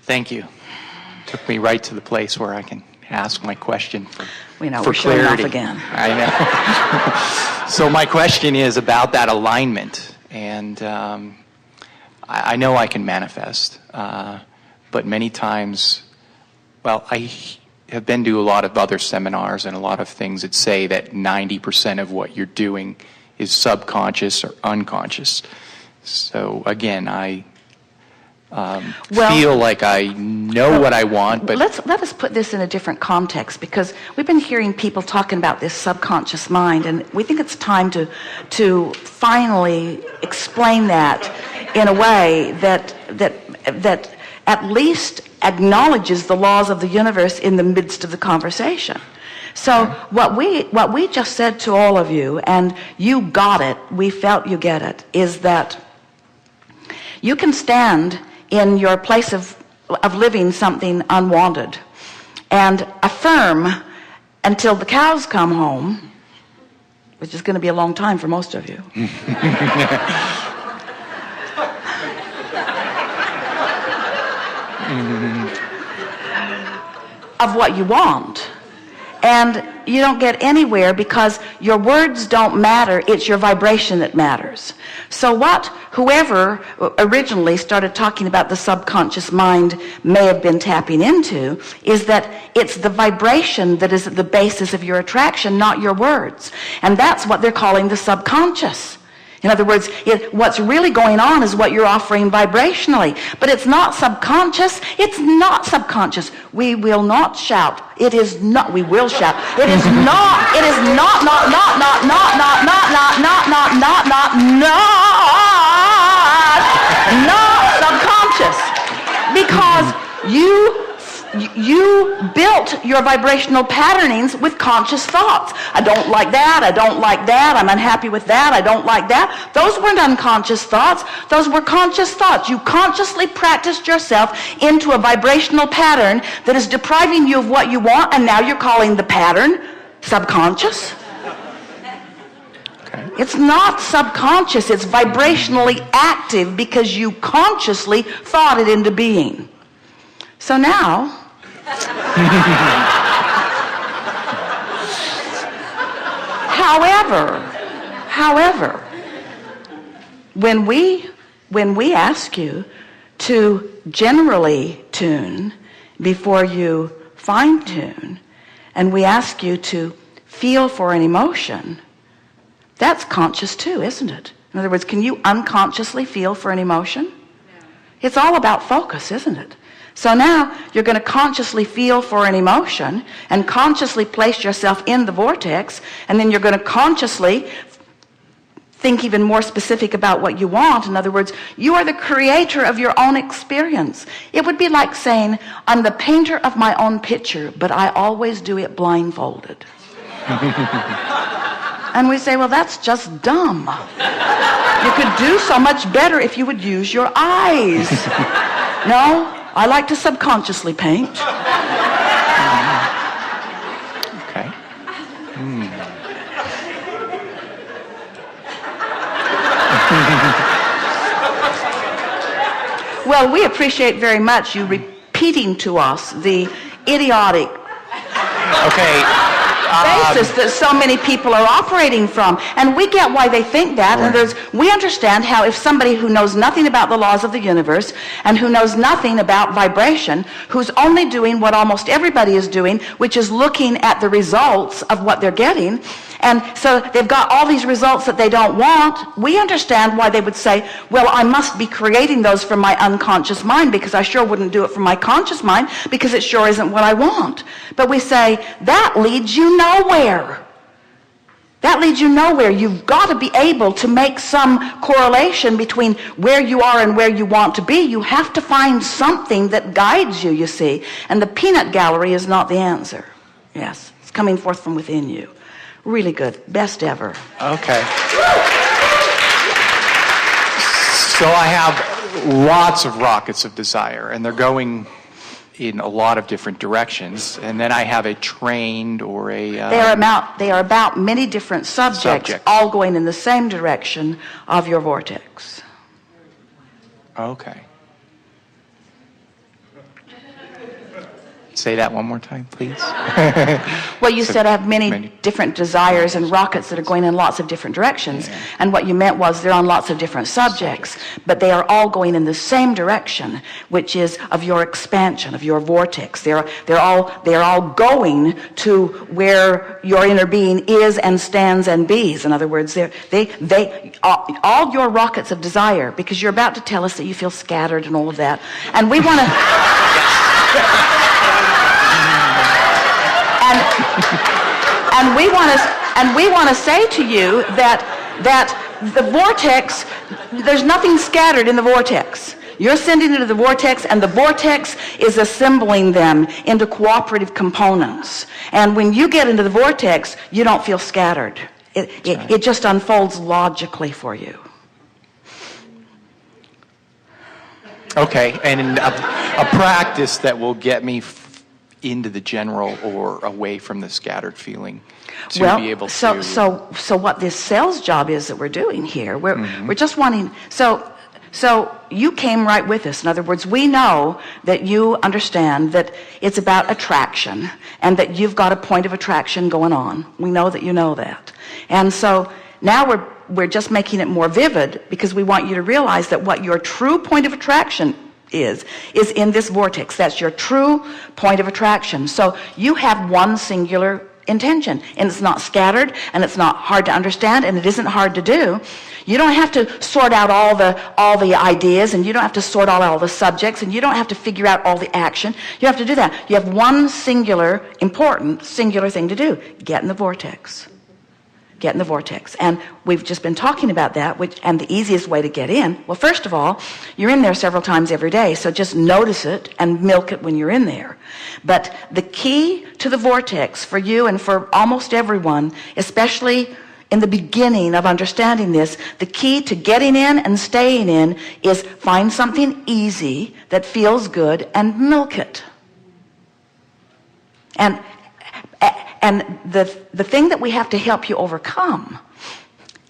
Thank you. Took me right to the place where I can ask my question for We know for we're showing off clarity. again. I know. So my question is about that alignment, and I know I can manifest, but many times, well, I have been to a lot of other seminars and a lot of things that say that 90% of what you're doing is subconscious or unconscious. So again, I feel like I know what I want, but let us put this in a different context, because we've been hearing people talking about this subconscious mind, and we think it's time to finally explain that in a way that at least acknowledges the laws of the universe in the midst of the conversation. So what we just said to all of you, and you got it, we felt you get it, is that you can stand in your place of living something unwanted and affirm until the cows come home, which is going to be a long time for most of you. Of what you want. And you don't get anywhere because your words don't matter, it's your vibration that matters. So whoever originally started talking about the subconscious mind may have been tapping into is that it's the vibration that is at the basis of your attraction, not your words. And that's what they're calling the subconscious. In other words, what's really going on is what you're offering vibrationally. But it's not subconscious. It's not subconscious. We will not shout. It is not. We will shout. It is not. It is not subconscious. Because you built your vibrational patternings with conscious thoughts. I don't like that, I don't like that, I'm unhappy with that, I don't like that. Those weren't unconscious thoughts, those were conscious thoughts. You consciously practiced yourself into a vibrational pattern that is depriving you of what you want, and now you're calling the pattern subconscious. okay. It's not subconscious, it's vibrationally active because you consciously thought it into being. So now, however, when we ask you to generally tune before you fine tune, and we ask you to feel for an emotion, that's conscious too, isn't it? In other words, can you unconsciously feel for an emotion? It's all about focus, isn't it? So now you're going to consciously feel for an emotion and consciously place yourself in the vortex, and then you're going to consciously think even more specific about what you want. In other words, you are the creator of your own experience. It would be like saying, I'm the painter of my own picture, but I always do it blindfolded. And we say, well, that's just dumb. You could do so much better if you would use your eyes. No? I like to subconsciously paint. Okay. Well, we appreciate very much you repeating to us the idiotic basis that so many people are operating from. And we get why they think that. Right. And we understand how if somebody who knows nothing about the laws of the universe and who knows nothing about vibration, who's only doing what almost everybody is doing, which is looking at the results of what they're getting, and so they've got all these results that they don't want, we understand why they would say, well, I must be creating those from my unconscious mind, because I sure wouldn't do it from my conscious mind, because it sure isn't what I want. But we say, that leads you nowhere. That leads you nowhere. You've got to be able to make some correlation between where you are and where you want to be. You have to find something that guides you, you see. And the peanut gallery is not the answer. Yes, it's coming forth from within you. Really good. Best ever. Okay. So I have lots of rockets of desire, and they're going in a lot of different directions. And then I have a trained or a... They are about many different subjects, all going in the same direction of your vortex. Okay. say that one more time, please? Well, you said I have many many different desires and rockets that are going in lots of different directions. Yeah. And what you meant was they're on lots of different subjects, but they are all going in the same direction, which is of your expansion, of your vortex. They're all going to where your inner being is and stands and bees. In other words, all your rockets of desire, because you're about to tell us that you feel scattered and all of that. And we want to... And we want to say to you that the vortex, there's nothing scattered in the vortex. You're sending it to the vortex, and the vortex is assembling them into cooperative components. And when you get into the vortex, you don't feel scattered. It just unfolds logically for you. Okay, and a practice that will get me into the general or away from the scattered feeling to be able to... So what this sales job is that we're doing here, we're just wanting... So you came right with us. In other words, we know that you understand that it's about attraction and that you've got a point of attraction going on. We know that you know that. And so now we're just making it more vivid because we want you to realize that what your true point of attraction is in this vortex. That's your true point of attraction. So you have one singular intention, and it's not scattered, and it's not hard to understand, and it isn't hard to do. You don't have to sort out all the ideas, and you don't have to sort out all the subjects, and you don't have to figure out all the action. You have to do that. You have one singular, important, singular thing to do. Get in the vortex. Get in the vortex. And we've just been talking about that, and the easiest way to get in, well, first of all, you're in there several times every day, so just notice it and milk it when you're in there. But the key to the vortex for you and for almost everyone, especially in the beginning of understanding this, the key to getting in and staying in is find something easy that feels good and milk it. And the thing that we have to help you overcome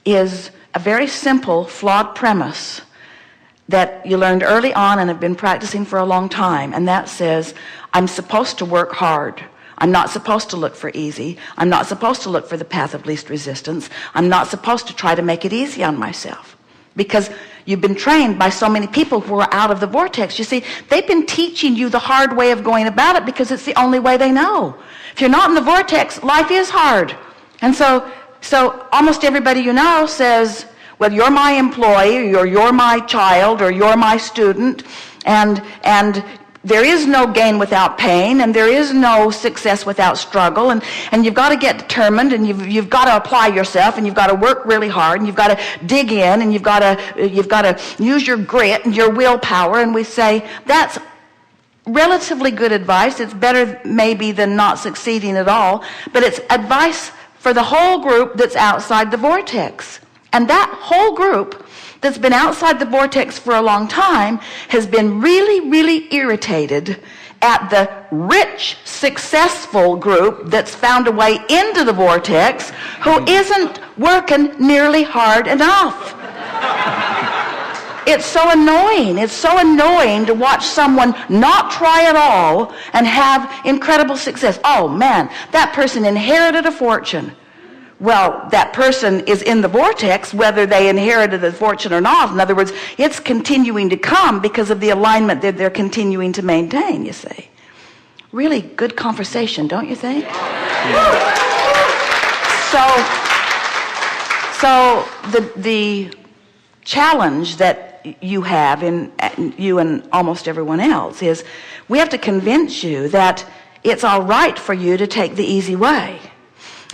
is a very simple, flawed premise that you learned early on and have been practicing for a long time, and that says, I'm supposed to work hard. I'm not supposed to look for easy. I'm not supposed to look for the path of least resistance. I'm not supposed to try to make it easy on myself. Because you've been trained by so many people who are out of the vortex. You see, they've been teaching you the hard way of going about it because it's the only way they know. If you're not in the vortex, life is hard. And so almost everybody you know says, well, you're my employee, or you're my child, or you're my student, and there is no gain without pain, and there is no success without struggle, and you've got to get determined, and you've got to apply yourself, and you've got to work really hard, and you've got to dig in, and you've got to use your grit and your willpower. And we say that's relatively good advice. It's better maybe than not succeeding at all, but it's advice for the whole group that's outside the vortex. And that whole group that's been outside the vortex for a long time has been really, really irritated at the rich, successful group that's found a way into the vortex who isn't working nearly hard enough. It's so annoying. It's so annoying to watch someone not try at all and have incredible success. Oh man, that person inherited a fortune. Well, that person is in the vortex whether they inherited the fortune or not. In other words, it's continuing to come because of the alignment that they're continuing to maintain, you see. Really good conversation, don't you think? Yeah. So the challenge that you have in you and almost everyone else is we have to convince you that it's all right for you to take the easy way.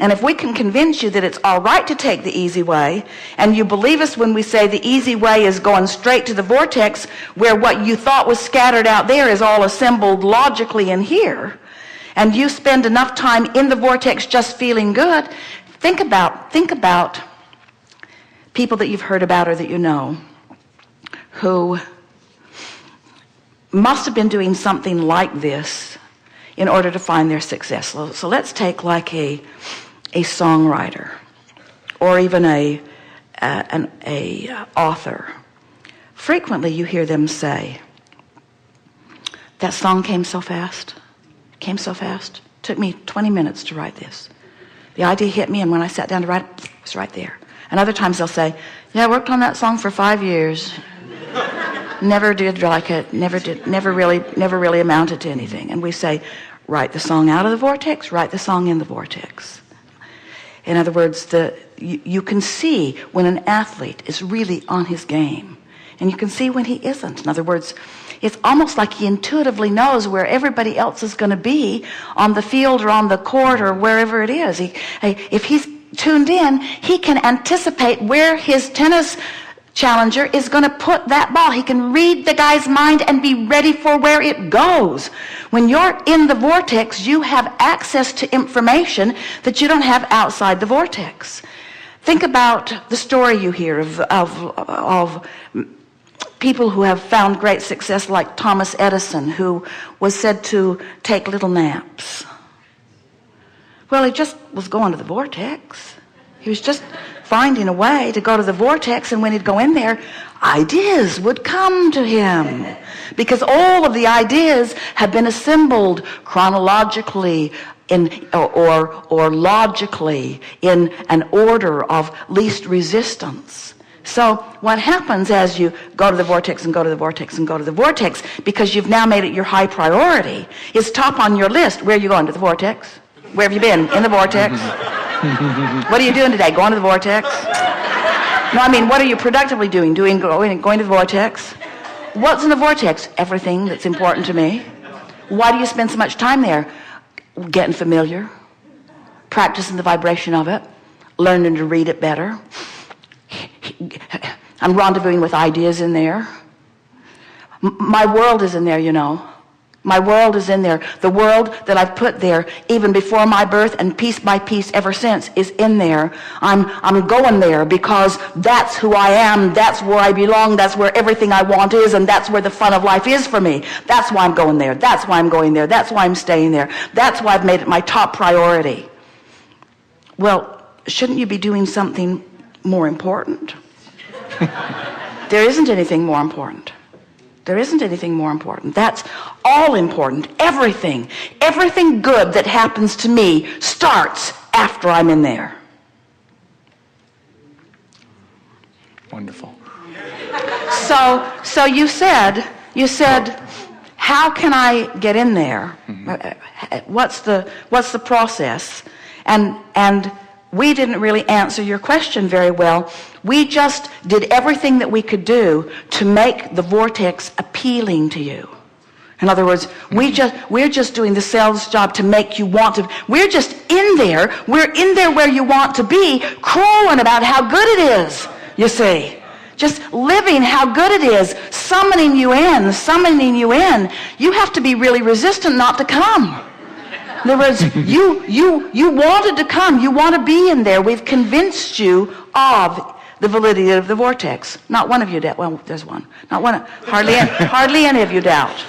And if we can convince you that it's all right to take the easy way, and you believe us when we say the easy way is going straight to the vortex where what you thought was scattered out there is all assembled logically in here, and you spend enough time in the vortex just feeling good, think about people that you've heard about or that you know who must have been doing something like this in order to find their success. So let's take like a songwriter or even an author. Frequently you hear them say, that song came so fast. Came so fast. Took me 20 minutes to write this. The idea hit me, and when I sat down to write it, it was right there. And other times they'll say, yeah, I worked on that song for 5 years. Never did like it, never really amounted to anything. And we say, write the song out of the vortex, write the song in the vortex. In other words, you can see when an athlete is really on his game, and you can see when he isn't. In other words, it's almost like he intuitively knows where everybody else is going to be on the field or on the court or wherever it is. If he's tuned in, he can anticipate where his tennis challenger is going to put that ball. He can read the guy's mind and be ready for where it goes. When you're in the vortex, you have access to information that you don't have outside the vortex. Think about the story you hear of people who have found great success, like Thomas Edison, who was said to take little naps. Well, he just was going to the vortex. He was just finding a way to go to the vortex, and when he'd go in there, ideas would come to him, because all of the ideas have been assembled chronologically or logically in an order of least resistance. So what happens as you go to the vortex and go to the vortex and go to the vortex, because you've now made it your high priority, is top on your list. Where are you going? To the vortex? Where have you been? In the vortex? What are you doing today? Going to the vortex? No, I mean, what are you productively doing? Going to the vortex? What's in the vortex? Everything that's important to me. Why do you spend so much time there? Getting familiar, practicing the vibration of it, learning to read it better. I'm rendezvousing with ideas in there. My world is in there, you know. My world is in there. The world that I've put there even before my birth, and piece by piece ever since, is in there. I'm going there because that's who I am. That's where I belong. That's where everything I want is, and that's where the fun of life is for me. That's why I'm going there. That's why I'm going there. That's why I'm staying there. That's why I've made it my top priority. Well, shouldn't you be doing something more important? There isn't anything more important. There isn't anything more important. That's all important. Everything good that happens to me starts after I'm in there. Wonderful. So you said, how can I get in there? Mm-hmm. What's the process? And we didn't really answer your question very well. We just did everything that we could do to make the vortex appealing to you. In other words, we're just doing the sales job to make you want to. We're just in there. We're in there where you want to be, crowing about how good it is, you see. Just living how good it is, summoning you in. You have to be really resistant not to come. In other words, you wanted to come. You want to be in there. We've convinced you of the validity of the vortex. Not one of you doubt. Well, there's one. Not one. Hardly any of you doubt.